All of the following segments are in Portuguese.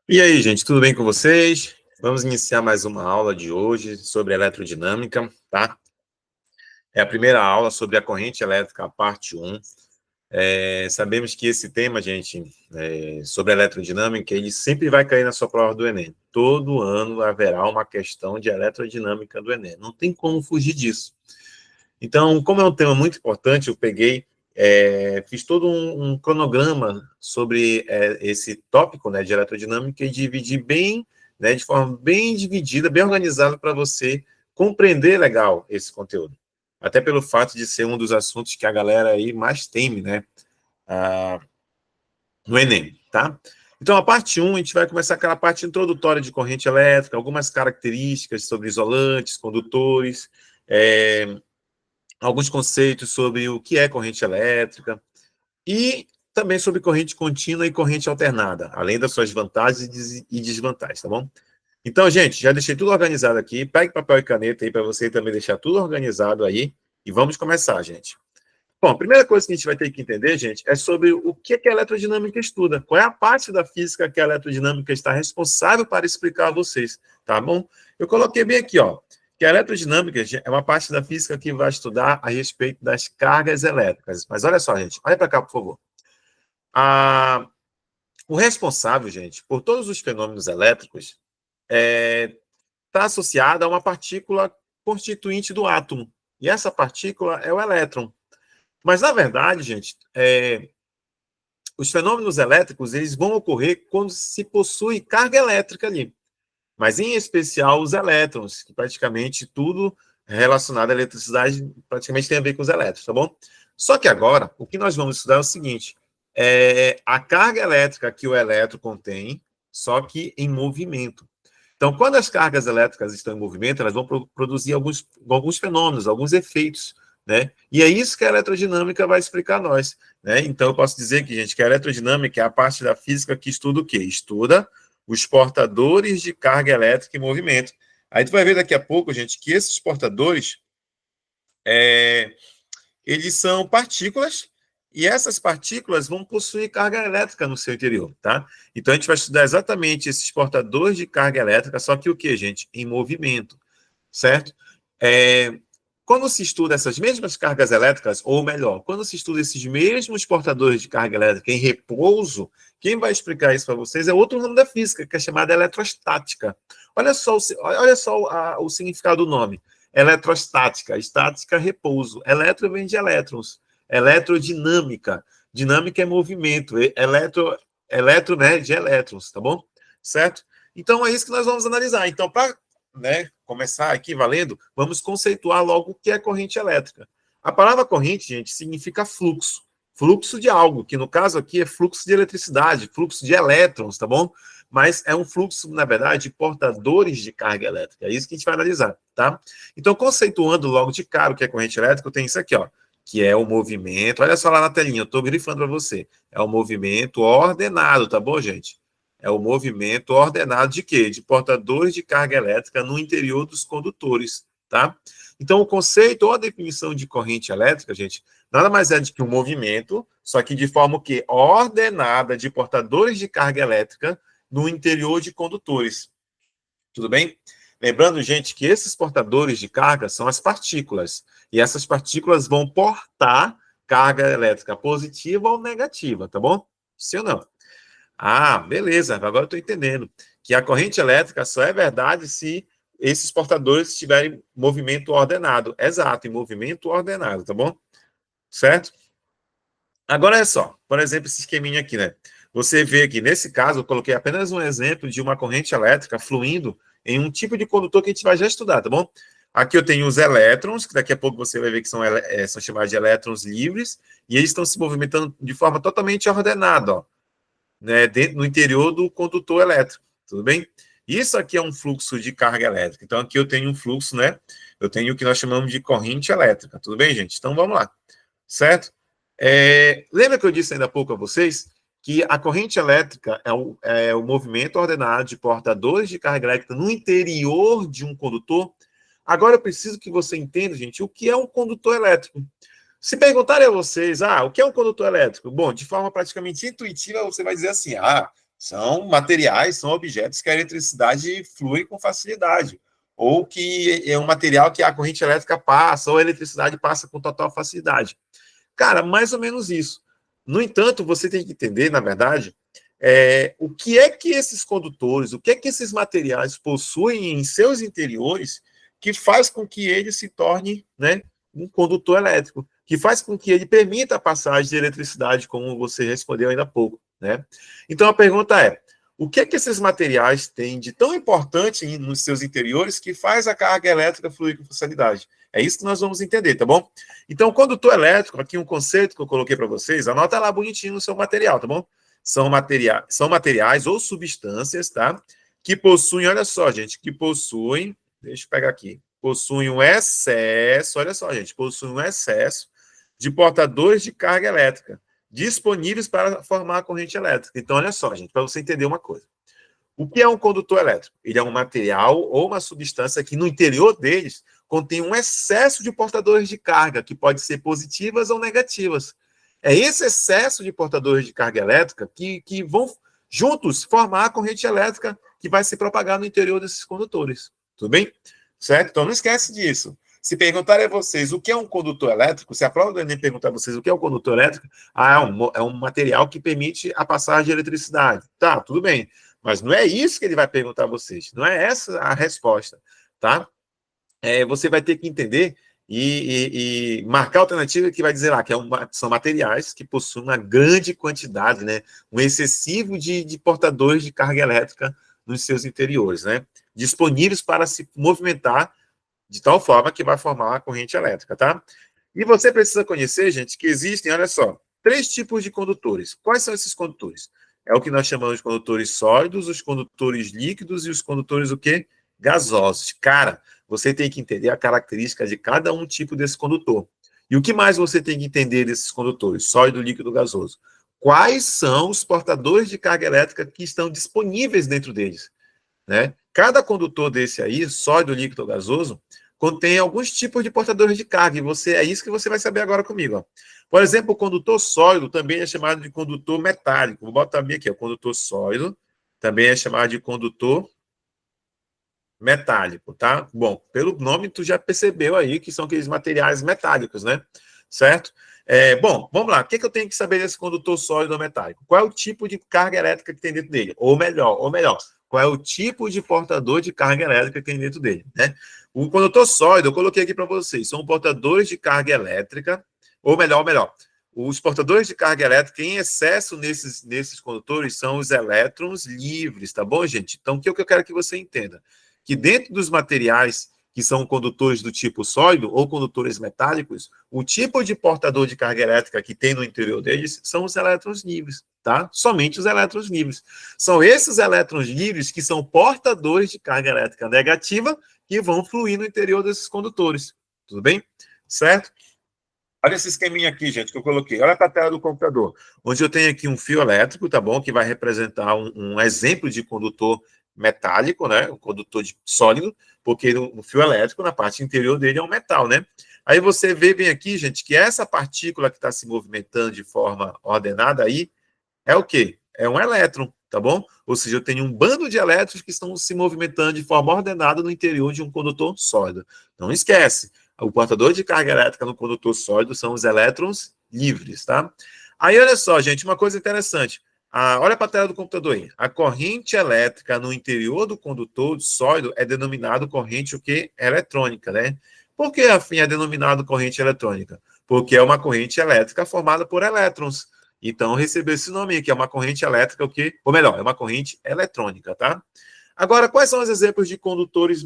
E aí, gente, tudo bem com vocês? Vamos iniciar mais uma aula de hoje sobre eletrodinâmica, tá? É a primeira aula sobre a corrente elétrica, a parte 1. Sabemos que esse tema, gente, sobre eletrodinâmica, ele sempre vai cair na sua prova do Enem. Todo ano haverá uma questão de eletrodinâmica do Enem. Não tem como fugir disso. Então, como é um tema muito importante, eu fiz todo um cronograma sobre esse tópico, né, de eletrodinâmica e dividi bem, né, de forma bem dividida, bem organizada para você compreender legal esse conteúdo. Até pelo fato de ser um dos assuntos que a galera aí mais teme, né, no Enem, tá? Então, a parte 1, a gente vai começar aquela parte introdutória de corrente elétrica, algumas características sobre isolantes, condutores, alguns conceitos sobre o que é corrente elétrica e também sobre corrente contínua e corrente alternada, além das suas vantagens e desvantagens, tá bom? Então, gente, já deixei tudo organizado aqui. Pegue papel e caneta aí para você também deixar tudo organizado aí e vamos começar, gente. Bom, a primeira coisa que a gente vai ter que entender, gente, é sobre o que a eletrodinâmica estuda. Qual é a parte da física que a eletrodinâmica está responsável para explicar a vocês, tá bom? Eu coloquei bem aqui, ó, que a eletrodinâmica é uma parte da física que vai estudar a respeito das cargas elétricas. Mas olha só, gente, olha para cá, por favor. O responsável, gente, por todos os fenômenos elétricos está associado a uma partícula constituinte do átomo. E essa partícula é o elétron. Mas, na verdade, gente, os fenômenos elétricos eles vão ocorrer quando se possui carga elétrica ali. Mas, em especial, os elétrons, que praticamente tudo relacionado à eletricidade praticamente tem a ver com os elétrons, tá bom? Só que agora, o que nós vamos estudar é o seguinte, a carga elétrica que o elétron contém, só que em movimento. Então, quando as cargas elétricas estão em movimento, elas vão produzir alguns fenômenos, alguns efeitos, né? E é isso que a eletrodinâmica vai explicar a nós, né? Então, eu posso dizer que, gente, que a eletrodinâmica é a parte da física que estuda o quê? Estuda os portadores de carga elétrica em movimento. Aí tu vai ver daqui a pouco, gente, que esses portadores, eles são partículas, e essas partículas vão possuir carga elétrica no seu interior, tá? Então, a gente vai estudar exatamente esses portadores de carga elétrica, só que o quê, gente? Em movimento, certo? Quando se estuda essas mesmas cargas elétricas, ou melhor, quando se estuda esses mesmos portadores de carga elétrica em repouso, quem vai explicar isso para vocês é outro ramo da física, que é chamada eletrostática. Olha só o significado do nome. Eletrostática, estática, repouso. Eletro vem de elétrons. Eletrodinâmica. Dinâmica é movimento. Eletro, né, de elétrons, tá bom? Certo? Então, é isso que nós vamos analisar. Então, para começar aqui valendo, vamos conceituar logo o que é corrente elétrica. A palavra corrente, gente, significa fluxo. Fluxo de algo, que no caso aqui é fluxo de eletricidade, fluxo de elétrons, tá bom? Mas é um fluxo, na verdade, de portadores de carga elétrica. É isso que a gente vai analisar, tá? Então, conceituando logo de cara o que é corrente elétrica, tem isso aqui, ó, que é o movimento. Olha só lá na telinha, eu estou grifando para você. É o movimento ordenado, tá bom, gente? É o movimento ordenado de quê? De portadores de carga elétrica no interior dos condutores, tá? Então, o conceito ou a definição de corrente elétrica, gente, nada mais é do que um movimento, só que de forma que ordenada de portadores de carga elétrica no interior de condutores. Tudo bem? Lembrando, gente, que esses portadores de carga são as partículas, e essas partículas vão portar carga elétrica positiva ou negativa, tá bom? Sim ou não? Ah, beleza, agora eu estou entendendo. Que a corrente elétrica só é verdade se esses portadores estiverem em movimento ordenado. Exato, em movimento ordenado, tá bom? Certo? Agora é só, por exemplo, esse esqueminha aqui, né? Você vê aqui, nesse caso, eu coloquei apenas um exemplo de uma corrente elétrica fluindo em um tipo de condutor que a gente vai já estudar, tá bom? Aqui eu tenho os elétrons, que daqui a pouco você vai ver que são chamados de elétrons livres, e eles estão se movimentando de forma totalmente ordenada, ó, né, no interior do condutor elétrico, tudo bem? Isso aqui é um fluxo de carga elétrica. Então, aqui eu tenho um fluxo, né? Eu tenho o que nós chamamos de corrente elétrica, tudo bem, gente? Então, vamos lá, certo? Lembra que eu disse ainda há pouco a vocês que a corrente elétrica é o movimento ordenado de portadores de carga elétrica no interior de um condutor? Agora eu preciso que você entenda, gente, o que é um condutor elétrico. Se perguntarem a vocês, o que é um condutor elétrico? Bom, de forma praticamente intuitiva, você vai dizer assim, São materiais, são objetos que a eletricidade flui com facilidade, ou que é um material que a corrente elétrica passa, ou a eletricidade passa com total facilidade. Cara, mais ou menos isso. No entanto, você tem que entender, na verdade, o que é que esses condutores, o que é que esses materiais possuem em seus interiores que faz com que ele se torne, né, um condutor elétrico, que faz com que ele permita a passagem de eletricidade, como você respondeu ainda há pouco, né? Então a pergunta é: o que é que esses materiais têm de tão importante nos seus interiores que faz a carga elétrica fluir com facilidade? É isso que nós vamos entender, tá bom? Então, condutor elétrico, aqui um conceito que eu coloquei para vocês, anota lá bonitinho no seu material, tá bom? São materiais ou substâncias, tá? Que possuem, olha só, gente, que possuem, deixa eu pegar aqui, possuem um excesso, olha só, gente, possuem um excesso de portadores de carga elétrica disponíveis para formar a corrente elétrica. Então, olha só, gente, para você entender uma coisa. O que é um condutor elétrico? Ele é um material ou uma substância que no interior deles contém um excesso de portadores de carga, que pode ser positivas ou negativas. É esse excesso de portadores de carga elétrica que vão juntos formar a corrente elétrica que vai se propagar no interior desses condutores. Tudo bem? Certo? Então não esquece disso. Se perguntarem a vocês o que é um condutor elétrico, se a prova do Enem perguntar a vocês o que é um condutor elétrico, é um material que permite a passagem de eletricidade. Tá, tudo bem. Mas não é isso que ele vai perguntar a vocês. Não é essa a resposta, tá? Você vai ter que entender e marcar a alternativa que vai dizer lá que são materiais que possuem uma grande quantidade, né? Um excessivo de portadores de carga elétrica nos seus interiores, né? Disponíveis para se movimentar de tal forma que vai formar a corrente elétrica, tá? E você precisa conhecer, gente, que existem, olha só, 3 tipos de condutores. Quais são esses condutores? É o que nós chamamos de condutores sólidos, os condutores líquidos e os condutores o quê? Gasosos. Cara, você tem que entender a característica de cada um tipo desse condutor. E o que mais você tem que entender desses condutores, sólido, líquido, gasoso? Quais são os portadores de carga elétrica que estão disponíveis dentro deles, né? Cada condutor desse aí, sólido, líquido ou gasoso, contém alguns tipos de portadores de carga, e é isso que você vai saber agora comigo. Ó. Por exemplo, o condutor sólido também é chamado de condutor metálico. Vou botar bem aqui, o condutor sólido também é chamado de condutor metálico, tá? Bom, pelo nome tu já percebeu aí que são aqueles materiais metálicos, né? Certo? Bom, vamos lá. O que eu tenho que saber desse condutor sólido ou metálico? Qual é o tipo de carga elétrica que tem dentro dele? Ou melhor, qual é o tipo de portador de carga elétrica que tem dentro dele, né? O condutor sólido, eu coloquei aqui para vocês, são portadores de carga elétrica, ou melhor, os portadores de carga elétrica em excesso nesses condutores são os elétrons livres, tá bom, gente? Então, o que eu quero que você entenda? Que dentro dos materiais que são condutores do tipo sólido ou condutores metálicos, o tipo de portador de carga elétrica que tem no interior deles são os elétrons livres, tá? Somente os elétrons livres. São esses elétrons livres que são portadores de carga elétrica negativa que vão fluir no interior desses condutores. Tudo bem? Certo? Olha esse esqueminha aqui, gente, que eu coloquei. Olha para a tela do computador, onde eu tenho aqui um fio elétrico, tá bom? Que vai representar um exemplo de condutor metálico, né? Um condutor sólido, porque o fio elétrico, na parte interior dele, é um metal, né? Aí você vê bem aqui, gente, que essa partícula que está se movimentando de forma ordenada aí é o quê? É um elétron, tá bom? Ou seja, eu tenho um bando de elétrons que estão se movimentando de forma ordenada no interior de um condutor sólido. Não esquece, o portador de carga elétrica no condutor sólido são os elétrons livres, tá? Aí, olha só, gente, uma coisa interessante. Olha para a tela do computador aí. A corrente elétrica no interior do condutor sólido é denominado corrente o quê? Eletrônica, né? Por que, afim, é denominado corrente eletrônica? Porque é uma corrente elétrica formada por elétrons. Então, recebeu esse nome aqui, é uma corrente elétrica, o quê? Ou melhor, é uma corrente eletrônica, tá? Agora, quais são os exemplos de condutores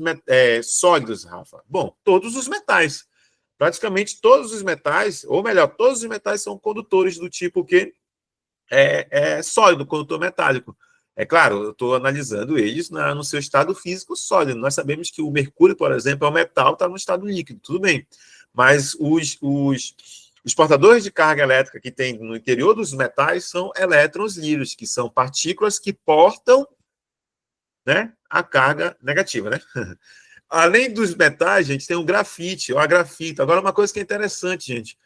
sólidos, Rafa? Bom, todos os metais. Praticamente todos os metais, ou melhor, todos os metais são condutores do tipo que sólido, condutor metálico. É claro, eu estou analisando eles no seu estado físico sólido. Nós sabemos que o mercúrio, por exemplo, é um metal, está no estado líquido, tudo bem. Mas os portadores de carga elétrica que tem no interior dos metais são elétrons livres, que são partículas que portam, né, a carga negativa, né? Além dos metais, gente, tem o grafite, ou a grafita. Agora, uma coisa que é interessante, gente,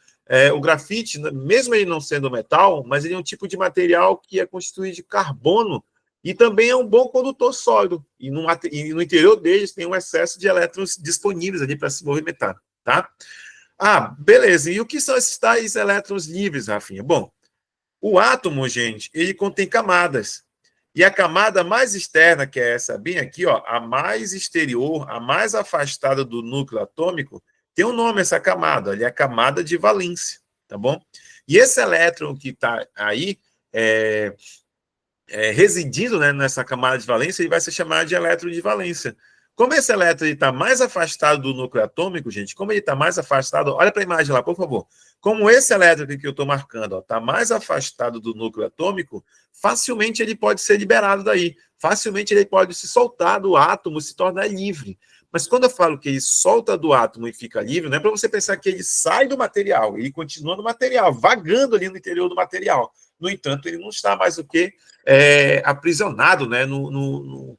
o grafite, mesmo ele não sendo metal, mas ele é um tipo de material que é constituído de carbono E também é um bom condutor sólido. E no interior deles tem um excesso de elétrons disponíveis ali para se movimentar, tá? Ah, beleza. E o que são esses tais elétrons livres, Rafinha? Bom, o átomo, gente, ele contém camadas. E a camada mais externa, que é essa bem aqui, ó, a mais exterior, a mais afastada do núcleo atômico, tem um nome essa camada, ali é a camada de valência, tá bom? E esse elétron que está aí, residindo, né, nessa camada de valência, ele vai ser chamado de elétron de valência. Como esse elétron está mais afastado do núcleo atômico, gente, como ele está mais afastado, olha para a imagem lá, por favor. Como esse elétron que eu estou marcando está mais afastado do núcleo atômico, facilmente ele pode ser liberado daí. Facilmente ele pode se soltar do átomo e se tornar livre. Mas quando eu falo que ele solta do átomo e fica livre, não é para você pensar que ele sai do material, ele continua no material, vagando ali no interior do material. No entanto, ele não está mais o que aprisionado, né, no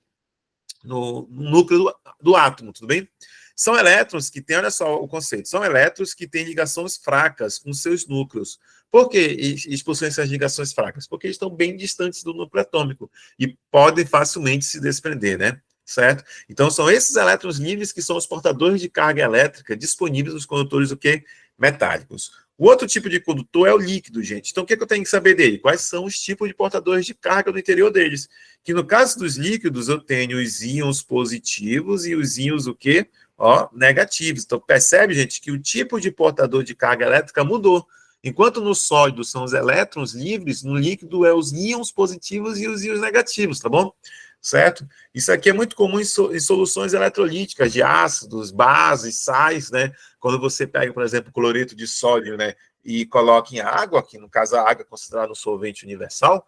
núcleo do átomo, tudo bem? São elétrons que têm, olha só o conceito, são elétrons que têm ligações fracas com seus núcleos. Por que eles possuem essas ligações fracas? Porque eles estão bem distantes do núcleo atômico e podem facilmente se desprender, né? Certo? Então, são esses elétrons livres que são os portadores de carga elétrica disponíveis nos condutores o quê? Metálicos. O outro tipo de condutor é o líquido, gente. Então, o que eu tenho que saber dele? Quais são os tipos de portadores de carga no interior deles? Que no caso dos líquidos, eu tenho os íons positivos e os íons o quê? Ó, negativos. Então, percebe, gente, que o tipo de portador de carga elétrica mudou. Enquanto no sólido são os elétrons livres, no líquido é os íons positivos e os íons negativos, tá bom? Certo? Isso aqui é muito comum em soluções eletrolíticas de ácidos, bases, sais, né? Quando você pega, por exemplo, cloreto de sódio, né, e coloca em água, que no caso a água é considerada um solvente universal,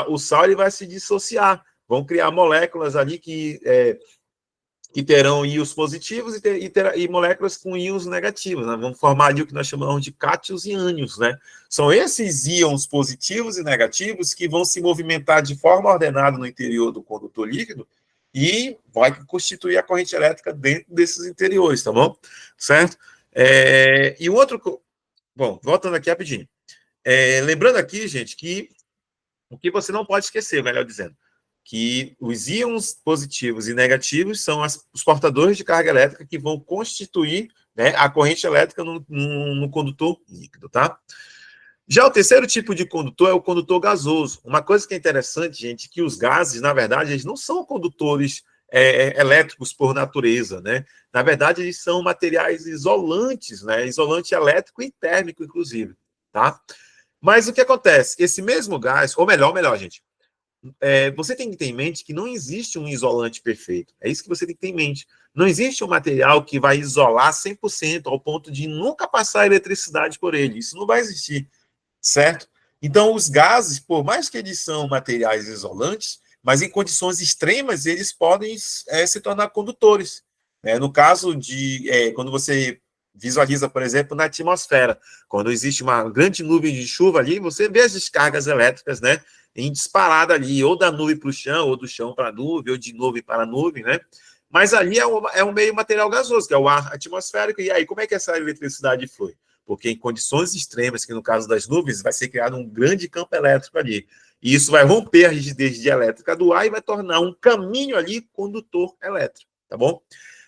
o sal ele vai se dissociar. Vão criar moléculas ali que terão íons positivos e moléculas com íons negativos, né? Vamos formar ali o que nós chamamos de cátions e ânions, né? São esses íons positivos e negativos que vão se movimentar de forma ordenada no interior do condutor líquido e vai constituir a corrente elétrica dentro desses interiores, tá bom? Certo? E o outro... Bom, voltando aqui rapidinho. Lembrando aqui, gente, que o que você não pode esquecer, melhor dizendo, que os íons positivos e negativos são os portadores de carga elétrica que vão constituir, né, a corrente elétrica no condutor líquido, tá? Já o terceiro tipo de condutor é o condutor gasoso. Uma coisa que é interessante, gente, que os gases, na verdade, eles não são condutores elétricos por natureza, né? Na verdade, eles são materiais isolantes, né? Isolante elétrico e térmico, inclusive, tá? Mas o que acontece? Esse mesmo gás, ou melhor, gente, você tem que ter em mente que não existe um isolante perfeito. É isso que você tem que ter em mente. Não existe um material que vai isolar 100% ao ponto de nunca passar eletricidade por ele. Isso não vai existir, certo? Então, os gases, por mais que eles são materiais isolantes, mas em condições extremas, eles podem se tornar condutores. No caso de quando você visualiza, por exemplo, na atmosfera, quando existe uma grande nuvem de chuva ali, você vê as descargas elétricas, né, em disparada ali, ou da nuvem para o chão, ou do chão para a nuvem, ou de nuvem para a nuvem, né? Mas ali é um meio material gasoso, que é o ar atmosférico, e aí como é que essa eletricidade flui? Porque em condições extremas, que no caso das nuvens, vai ser criado um grande campo elétrico ali. E isso vai romper a rigidez dielétrica do ar e vai tornar um caminho ali condutor elétrico, tá bom?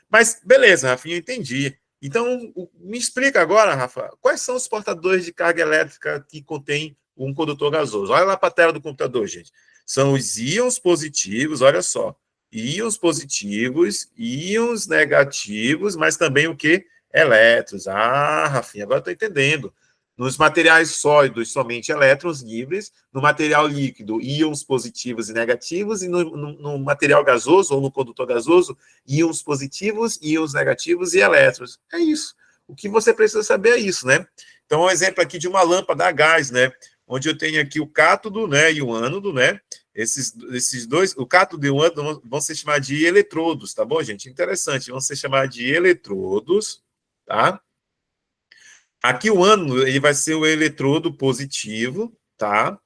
Mas, beleza, Rafinha, eu entendi. Então, me explica agora, Rafa, quais são os portadores de carga elétrica que contém um condutor gasoso? Olha lá para a tela do computador, gente. São os íons positivos, olha só. Íons positivos, íons negativos, mas também o quê? Elétrons. Ah, Rafinha, agora estou entendendo. Nos materiais sólidos, somente elétrons livres. No material líquido, íons positivos e negativos. E no material gasoso, ou no condutor gasoso, íons positivos, íons negativos e elétrons. É isso. O que você precisa saber é isso, né? Então, um exemplo aqui de uma lâmpada a gás, né? Onde eu tenho aqui o cátodo, né, e o ânodo, né? Esses dois, o cátodo e o ânodo vão ser chamados de eletrodos, tá bom, gente? Interessante, vão ser chamados de eletrodos, tá? Aqui o ânodo, ele vai ser o eletrodo positivo, tá?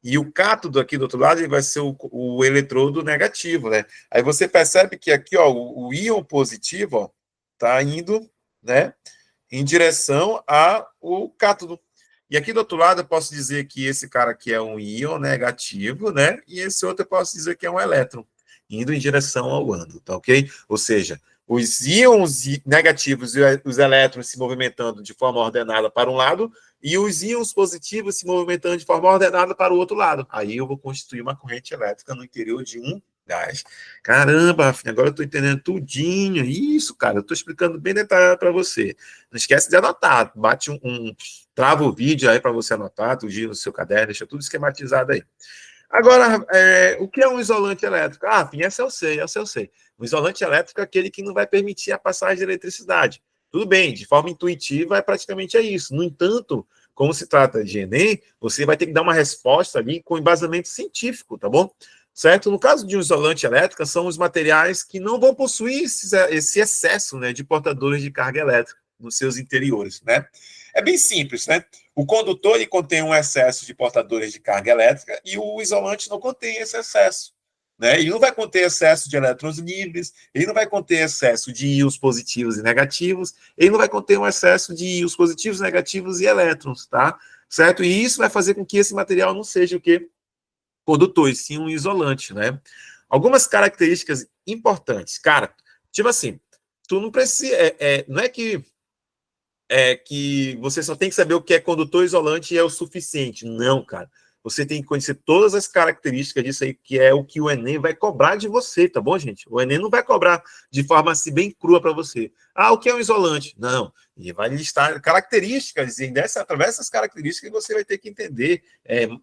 E o cátodo aqui do outro lado, ele vai ser o eletrodo negativo, né? Aí você percebe que aqui, ó, o íon positivo, ó, tá indo, né, em direção ao cátodo. E aqui do outro lado eu posso dizer que esse cara aqui é um íon negativo, né? E esse outro eu posso dizer que é um elétron, indo em direção ao ânodo, tá ok? Ou seja, os íons negativos e os elétrons se movimentando de forma ordenada para um lado e os íons positivos se movimentando de forma ordenada para o outro lado. Aí eu vou constituir uma corrente elétrica no interior de um gás. Caramba, agora eu estou entendendo tudinho. Isso, cara, eu estou explicando bem detalhado para você. Não esquece de anotar. Bate trava o vídeo aí para você anotar, tudinho no seu caderno, deixa tudo esquematizado aí. Agora, o que é um isolante elétrico? Ah, essa eu sei, essa eu sei. O isolante elétrico é aquele que não vai permitir a passagem de eletricidade. Tudo bem, de forma intuitiva, praticamente é isso. No entanto, como se trata de Enem, você vai ter que dar uma resposta ali com embasamento científico, tá bom? Certo? No caso de um isolante elétrico, são os materiais que não vão possuir esse excesso, né, de portadores de carga elétrica nos seus interiores, né? É bem simples, né? O condutor ele contém um excesso de portadores de carga elétrica e o isolante não contém esse excesso. Né? Ele não vai conter excesso de elétrons livres, ele não vai conter excesso de íons positivos e negativos, ele não vai conter um excesso de íons positivos, negativos e elétrons, tá? Certo? E isso vai fazer com que esse material não seja o quê? Condutor, e sim um isolante, né? Algumas características importantes. Cara, tipo assim, tu não precisa... não é que você só tem que saber o que é condutor isolante e é o suficiente. Não, cara. Você tem que conhecer todas as características disso aí, que é o que o Enem vai cobrar de você, tá bom, gente? O Enem não vai cobrar de forma assim bem crua para você. Ah, o que é um isolante? Não. Ele vai listar características, e através dessas características você vai ter que entender,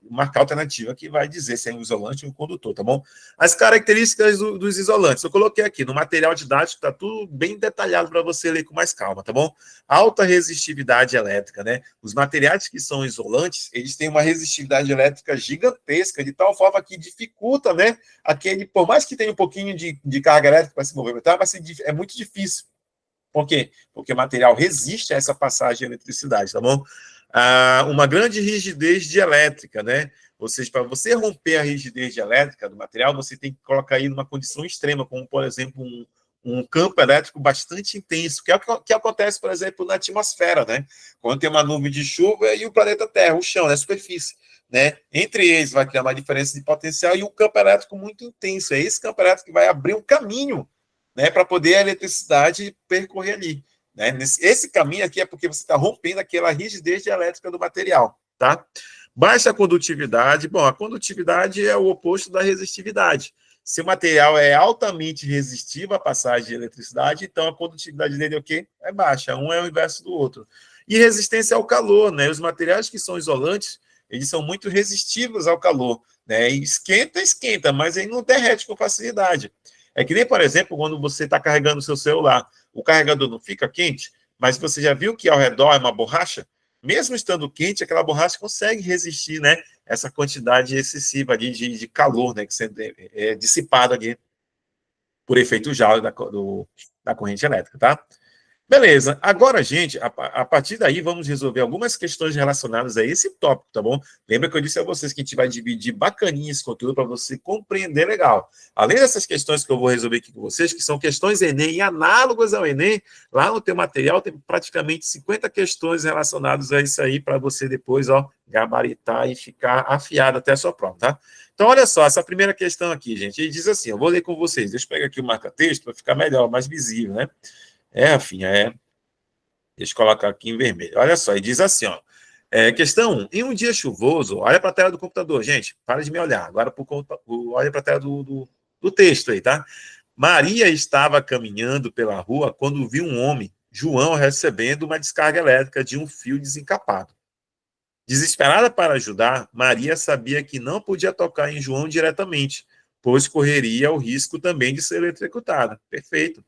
marcar alternativa que vai dizer se é um isolante ou um condutor, tá bom? As características dos isolantes. Eu coloquei aqui no material didático, tá tudo bem detalhado para você ler com mais calma, tá bom? Alta resistividade elétrica, né? Os materiais que são isolantes, eles têm uma resistividade elétrica gigantesca, de tal forma que dificulta, né? Por mais que tenha um pouquinho de carga elétrica para se movimentar, é muito difícil. Por quê? Porque o material resiste a essa passagem de eletricidade, tá bom? Uma grande rigidez dielétrica, né? Ou seja, para você romper a rigidez dielétrica do material, você tem que colocar aí numa condição extrema, como, por exemplo, um campo elétrico bastante intenso, que é o que acontece, por exemplo, na atmosfera, né? Quando tem uma nuvem de chuva e o planeta Terra, o chão, né? A superfície, né? Entre eles vai criar uma diferença de potencial e um campo elétrico muito intenso. É esse campo elétrico que vai abrir um caminho, né, para poder a eletricidade percorrer ali. Né? Esse caminho aqui é porque você está rompendo aquela rigidez dielétrica do material. Tá? Baixa condutividade. Bom, a condutividade é o oposto da resistividade. Se o material é altamente resistivo à passagem de eletricidade, então a condutividade dele é o quê? É baixa. Um é o inverso do outro. E resistência ao calor. Né? Os materiais que são isolantes, eles são muito resistivos ao calor. Né? E esquenta, mas aí não derrete com facilidade. É que nem, por exemplo, quando você está carregando o seu celular, o carregador não fica quente, mas você já viu que ao redor é uma borracha? Mesmo estando quente, aquela borracha consegue resistir, né, essa quantidade excessiva ali de calor, né, que é dissipado ali por efeito Joule da corrente elétrica, tá? Beleza, agora, gente, a partir daí vamos resolver algumas questões relacionadas a esse tópico, tá bom? Lembra que eu disse a vocês que a gente vai dividir bacaninha esse conteúdo para você compreender legal. Além dessas questões que eu vou resolver aqui com vocês, que são questões Enem e análogas ao Enem, lá no teu material tem praticamente 50 questões relacionadas a isso aí para você depois, ó, gabaritar e ficar afiado até a sua prova, tá? Então, olha só, essa primeira questão aqui, gente, ele diz assim, eu vou ler com vocês, deixa eu pegar aqui o marca-texto para ficar melhor, mais visível, né? Rafinha. Deixa eu colocar aqui em vermelho. Olha só, e diz assim, ó. Questão 1. Em um dia chuvoso, olha para a tela do computador, gente. Para de me olhar. Agora olha para a tela do texto aí, tá? Maria estava caminhando pela rua quando viu um homem, João, recebendo uma descarga elétrica de um fio desencapado. Desesperada para ajudar, Maria sabia que não podia tocar em João diretamente, pois correria o risco também de ser eletrocutada. Perfeito.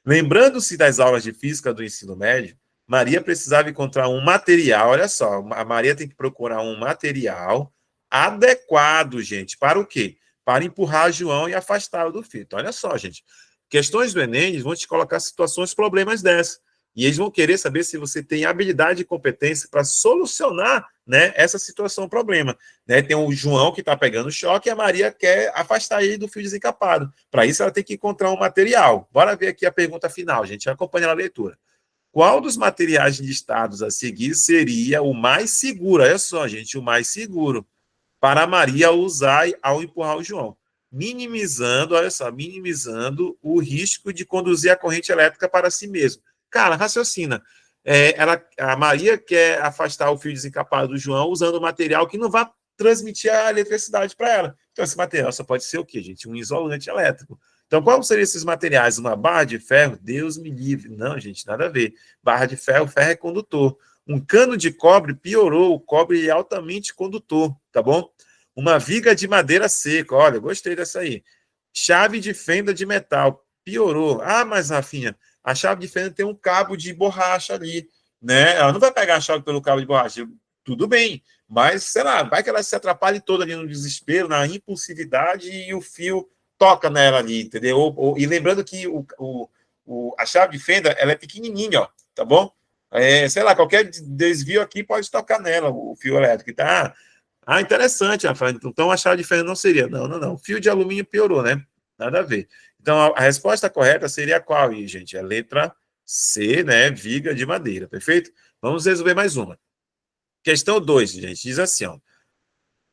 Lembrando-se das aulas de física do ensino médio, Maria precisava encontrar um material, olha só, a Maria tem que procurar um material adequado, gente, para o quê? Para empurrar João e afastá-lo do fio. Então, olha só, gente, questões do Enem, eles vão te colocar situações, problemas dessas, e eles vão querer saber se você tem habilidade e competência para solucionar, né, essa situação, problema. Né? Tem o João que está pegando choque e a Maria quer afastar ele do fio desencapado. Para isso, ela tem que encontrar um material. Bora ver aqui a pergunta final, gente. Acompanha a leitura. Qual dos materiais listados a seguir seria o mais seguro? Olha só, gente, o mais seguro para a Maria usar ao empurrar o João, minimizando, olha só, minimizando o risco de conduzir a corrente elétrica para si mesmo. Cara, raciocina. A Maria quer afastar o fio desencapado do João usando um material que não vai transmitir a eletricidade para ela. Então, esse material só pode ser o quê, gente? Um isolante elétrico. Então, quais seriam esses materiais? Uma barra de ferro? Deus me livre. Não, gente, nada a ver. Barra de ferro, ferro é condutor. Um cano de cobre piorou, o cobre é altamente condutor, tá bom? Uma viga de madeira seca, olha, gostei dessa aí. Chave de fenda de metal, piorou. Ah, mas Rafinha, a chave de fenda tem um cabo de borracha ali, né? Ela não vai pegar a chave pelo cabo de borracha. Tudo bem, mas, sei lá, vai que ela se atrapalhe toda ali no desespero, na impulsividade e o fio toca nela ali, entendeu? E lembrando que a chave de fenda, ela é pequenininha, ó, tá bom? Sei lá, qualquer desvio aqui pode tocar nela, o fio elétrico, tá? Ah, interessante, Rafael. Então a chave de fenda não seria. Não, não, não. Fio de alumínio piorou, né? Nada a ver. Então a resposta correta seria qual aí, gente? A letra C, né? Viga de madeira, perfeito? Vamos resolver mais uma. Questão 2, gente, diz assim, ó.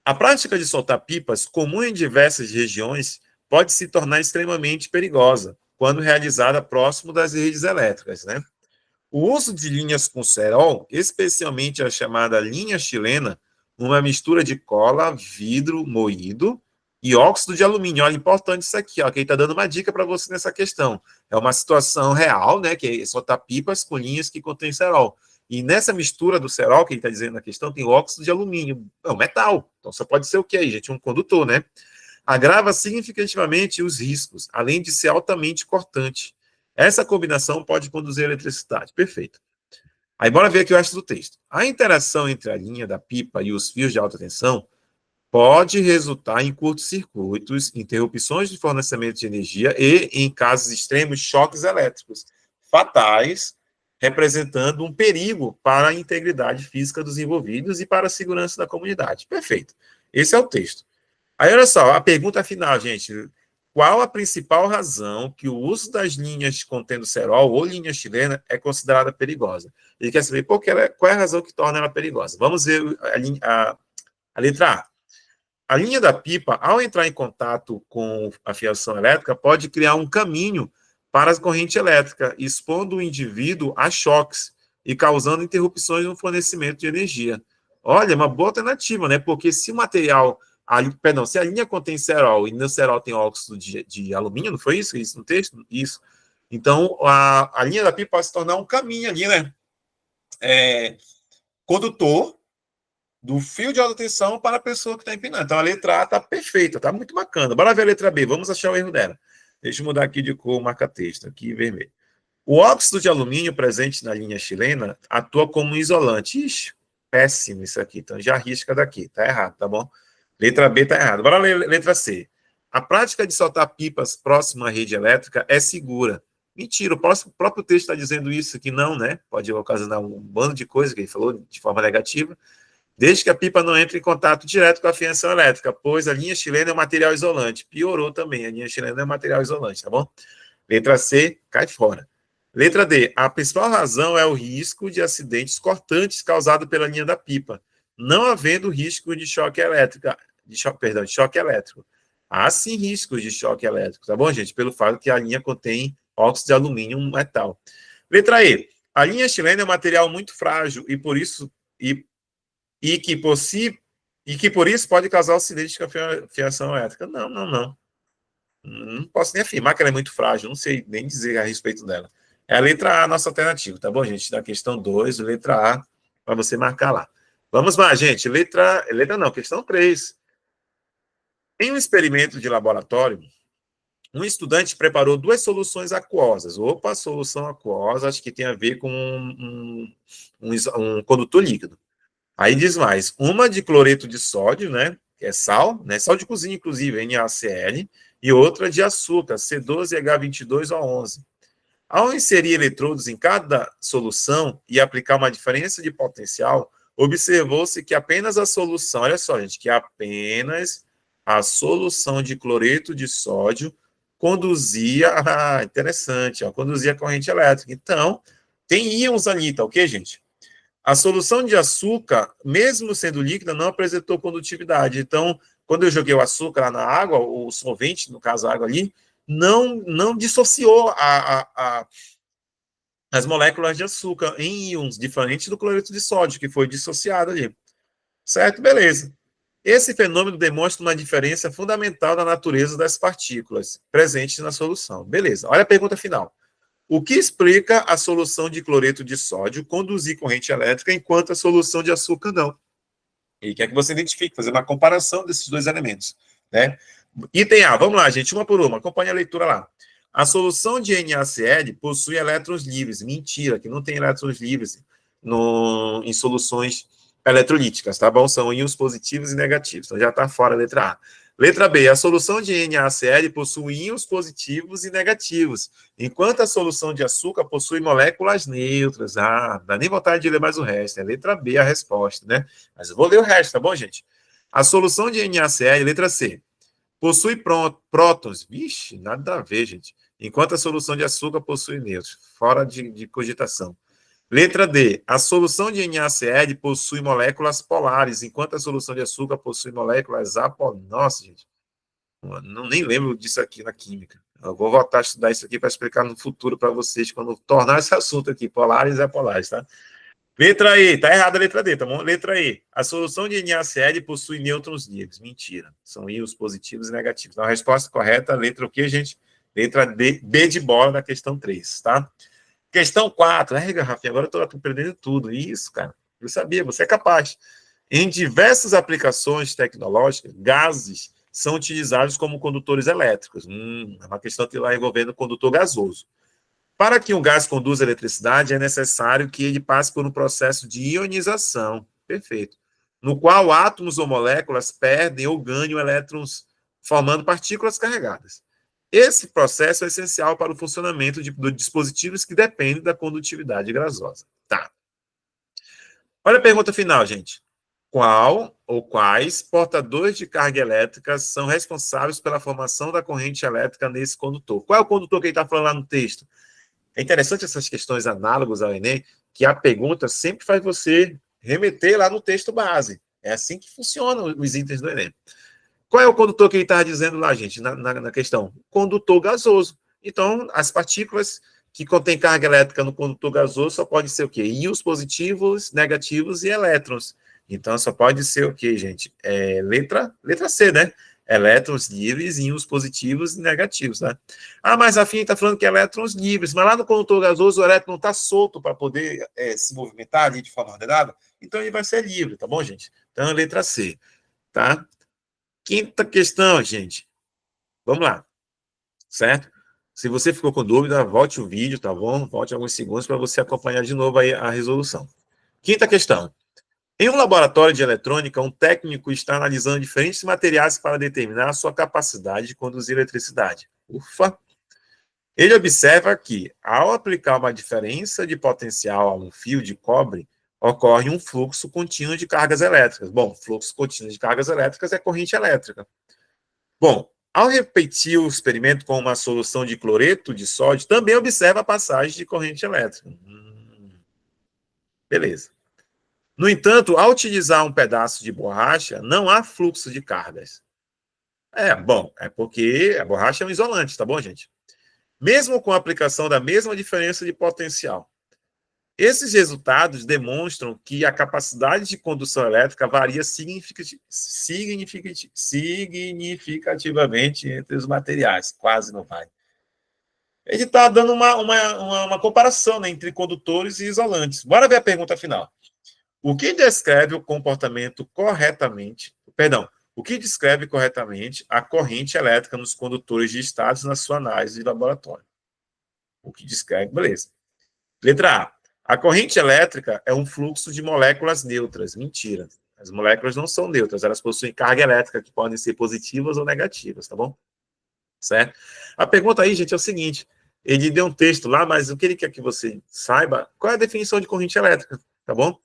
A prática de soltar pipas, comum em diversas regiões, pode se tornar extremamente perigosa quando realizada próximo das redes elétricas, né? O uso de linhas com cerol, especialmente a chamada linha chilena, uma mistura de cola, vidro moído e óxido de alumínio. Olha, importante isso aqui, ó, que ele está dando uma dica para você nessa questão. É uma situação real, né, que é soltar pipas com linhas que contêm cerol. E nessa mistura do cerol, que ele está dizendo na questão, tem óxido de alumínio. É um metal. Então só pode ser o que aí, gente? Um condutor, né? Agrava significativamente os riscos, além de ser altamente cortante. Essa combinação pode conduzir a eletricidade. Perfeito. Aí, bora ver aqui o resto do texto. A interação entre a linha da pipa e os fios de alta tensão pode resultar em curtos-circuitos, interrupções de fornecimento de energia e, em casos extremos, choques elétricos fatais, representando um perigo para a integridade física dos envolvidos e para a segurança da comunidade. Perfeito. Esse é o texto. Aí, olha só, a pergunta final, gente. Qual a principal razão que o uso das linhas contendo cerol ou linha chilena é considerada perigosa? Ele quer saber qual é a razão que torna ela perigosa. Vamos ver a letra A. A linha da pipa, ao entrar em contato com a fiação elétrica, pode criar um caminho para a corrente elétrica, expondo o indivíduo a choques e causando interrupções no fornecimento de energia. Olha, uma boa alternativa, né? Porque se o material se a linha contém cerol e no cerol tem óxido de alumínio, não foi isso no texto? Isso. Então, a linha da pipa pode se tornar um caminho ali, né? Condutor do fio de alta tensão para a pessoa que está empinando. Então, a letra A está perfeita, está muito bacana. Bora ver a letra B, vamos achar o erro dela. Deixa eu mudar aqui de cor, marca-texto, aqui vermelho. O óxido de alumínio presente na linha chilena atua como um isolante. Ixi, péssimo isso aqui. Então, já risca daqui. Tá errado, tá bom? Letra B tá errado. Bora ler letra C. A prática de soltar pipas próximo à rede elétrica é segura. Mentira, o próprio texto está dizendo isso, que não, né? Pode ocasionar um bando de coisas que ele falou de forma negativa, desde que a pipa não entre em contato direto com a fiação elétrica, pois a linha chilena é um material isolante. Piorou também, a linha chilena é um material isolante, tá bom? Letra C, cai fora. Letra D, a principal razão é o risco de acidentes cortantes causado pela linha da pipa, não havendo risco de choque elétrico, de choque elétrico. Há sim riscos de choque elétrico, tá bom, gente? Pelo fato que a linha contém óxido de alumínio, um metal. Letra E, a linha chilena é um material muito frágil e por isso que por isso pode causar acidente com a fiação elétrica. Não, não, não. Não posso nem afirmar que ela é muito frágil, não sei nem dizer a respeito dela. É a letra A, a nossa alternativa, tá bom, gente? Da questão 2, letra A, para você marcar lá. Vamos lá, gente. Letra não, questão 3. Em um experimento de laboratório, um estudante preparou duas soluções aquosas. Opa, solução aquosa, acho que tem a ver com um condutor líquido. Aí diz mais, uma de cloreto de sódio, né, que é sal, né, sal de cozinha, inclusive, NaCl, e outra de açúcar, C12H22O11. Ao inserir eletrodos em cada solução e aplicar uma diferença de potencial, observou-se que apenas a solução, olha só, gente, que apenas a solução de cloreto de sódio conduzia, interessante, ó, conduzia a corrente elétrica. Então, Tem íons ali, tá ok, gente? A solução de açúcar, mesmo sendo líquida, não apresentou condutividade. Então, quando eu joguei o açúcar lá na água, o solvente, no caso a água ali, não dissociou as moléculas de açúcar em íons, diferente do cloreto de sódio, que foi dissociado ali. Certo? Beleza. Esse fenômeno demonstra uma diferença fundamental na natureza das partículas presentes na solução. Beleza. Olha a pergunta final. O que explica a solução de cloreto de sódio conduzir corrente elétrica enquanto a solução de açúcar não? E quer que você identifique, fazer uma comparação desses dois elementos. Né? Item A, vamos lá, gente, uma por uma, acompanhe a leitura lá. A solução de NaCl possui elétrons livres. Mentira, que não tem elétrons livres em soluções eletrolíticas, tá bom? São íons positivos e negativos. Então já está fora a letra A. Letra B, a solução de NaCl possui íons positivos e negativos, enquanto a solução de açúcar possui moléculas neutras. Ah, dá nem vontade de ler mais o resto. É letra B a resposta, né? Mas eu vou ler o resto, tá bom, gente? A solução de NaCl, letra C, possui prótons. Vixe, nada a ver, gente. Enquanto a solução de açúcar possui nêutrons. Fora de cogitação. Letra D. A solução de NaCl possui moléculas polares, enquanto a solução de açúcar possui moléculas apolares. Nossa, gente. Nem lembro disso aqui na química. Eu vou voltar a estudar isso aqui para explicar no futuro para vocês, quando tornar esse assunto aqui, polares e apolares, tá? Letra E, tá errada a letra D, tá bom? Letra E, a solução de NaCl possui nêutrons livres. Mentira, são íons positivos e negativos. Então, a resposta correta, letra o quê, gente? Letra D, B de bola na questão 3, tá? Questão 4, Rafinha, agora eu tô aprendendo tudo. Isso, cara, eu sabia, você é capaz. Em diversas aplicações tecnológicas, gases são utilizados como condutores elétricos. É uma questão que lá envolvendo condutor gasoso. Para que um gás conduza eletricidade, é necessário que ele passe por um processo de ionização, perfeito, no qual átomos ou moléculas perdem ou ganham elétrons, formando partículas carregadas. Esse processo é essencial para o funcionamento de dispositivos que dependem da condutividade gasosa. Tá. Olha a pergunta final, gente. Qual ou quais portadores de carga elétrica são responsáveis pela formação da corrente elétrica nesse condutor? Qual é o condutor que ele está falando lá no texto? É interessante essas questões análogas ao Enem, que a pergunta sempre faz você remeter lá no texto base. É assim que funcionam os itens do Enem. Qual é o condutor que ele está dizendo lá, gente, na questão? Condutor gasoso. Então, as partículas que contêm carga elétrica no condutor gasoso só pode ser o quê? Íons positivos, negativos e elétrons. Então, só pode ser o quê, gente? Letra C, né? Elétrons livres, íons positivos e negativos, né? Ah, mas a FIM está falando que é elétrons livres, mas lá no condutor gasoso o elétron está solto para poder se movimentar ali de forma ordenada, então ele vai ser livre, tá bom, gente? Então, letra C, tá? Quinta questão, gente. Vamos lá, certo? Se você ficou com dúvida, volte o vídeo, tá bom? Volte alguns segundos para você acompanhar de novo aí a resolução. Quinta questão. Em um laboratório de eletrônica, um técnico está analisando diferentes materiais para determinar a sua capacidade de conduzir eletricidade. Ufa! Ele observa que, ao aplicar uma diferença de potencial a um fio de cobre, ocorre um fluxo contínuo de cargas elétricas. Bom, fluxo contínuo de cargas elétricas é corrente elétrica. Bom, ao repetir o experimento com uma solução de cloreto de sódio, também observa a passagem de corrente elétrica. Beleza. No entanto, ao utilizar um pedaço de borracha, não há fluxo de cargas. Bom, é porque a borracha é um isolante, tá bom, gente? Mesmo com a aplicação da mesma diferença de potencial. Esses resultados demonstram que a capacidade de condução elétrica varia significativamente entre os materiais. Quase não vai. Ele está dando uma comparação, né, entre condutores e isolantes. Bora ver a pergunta final. O que descreve corretamente a corrente elétrica nos condutores listados na sua análise de laboratório? O que descreve, beleza. Letra A. A corrente elétrica é um fluxo de moléculas neutras. Mentira. As moléculas não são neutras, elas possuem carga elétrica que podem ser positivas ou negativas, tá bom? Certo? A pergunta aí, gente, é o seguinte. Ele deu um texto lá, mas o que ele quer que você saiba, qual é a definição de corrente elétrica, tá bom?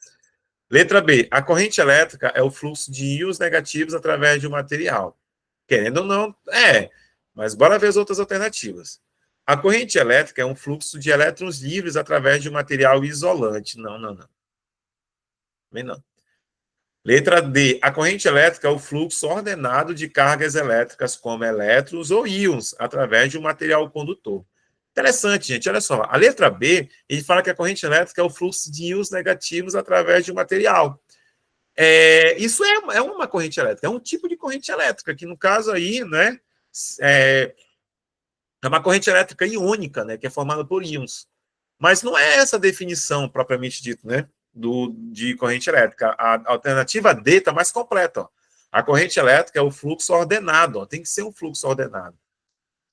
Letra B. A corrente elétrica é o fluxo de íons negativos através de um material. Querendo ou não, mas bora ver as outras alternativas. A corrente elétrica é um fluxo de elétrons livres através de um material isolante. Não, não, não. Também não. Letra D. A corrente elétrica é o fluxo ordenado de cargas elétricas, como elétrons ou íons, através de um material condutor. Interessante, gente. Olha só. A letra B, ele fala que a corrente elétrica é o fluxo de íons negativos através de um material. Isso é uma corrente elétrica, é um tipo de corrente elétrica, que no caso aí, né, é uma corrente elétrica iônica, né, que é formada por íons. Mas não é essa a definição propriamente dita, né, de corrente elétrica. A alternativa D está mais completa. Ó. A corrente elétrica é o fluxo ordenado, ó, tem que ser um fluxo ordenado,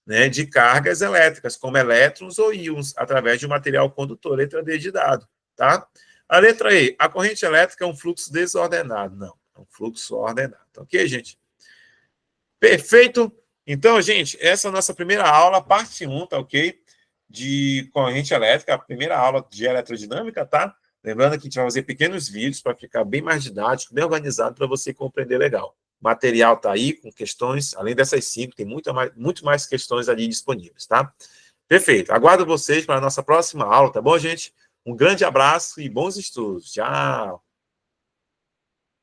né, de cargas elétricas, como elétrons ou íons, através de um material condutor. Letra D de dado, tá? A letra E, a corrente elétrica é um fluxo desordenado. Não, é um fluxo ordenado. Ok, gente? Perfeito? Então, gente, essa é a nossa primeira aula, parte 1, tá ok? De corrente elétrica, a primeira aula de eletrodinâmica, tá? Lembrando que a gente vai fazer pequenos vídeos para ficar bem mais didático, bem organizado, para você compreender legal. O material está aí com questões, além dessas 5, tem muito mais questões ali disponíveis, tá? Perfeito. Aguardo vocês para a nossa próxima aula, tá bom, gente? Um grande abraço e bons estudos. Tchau!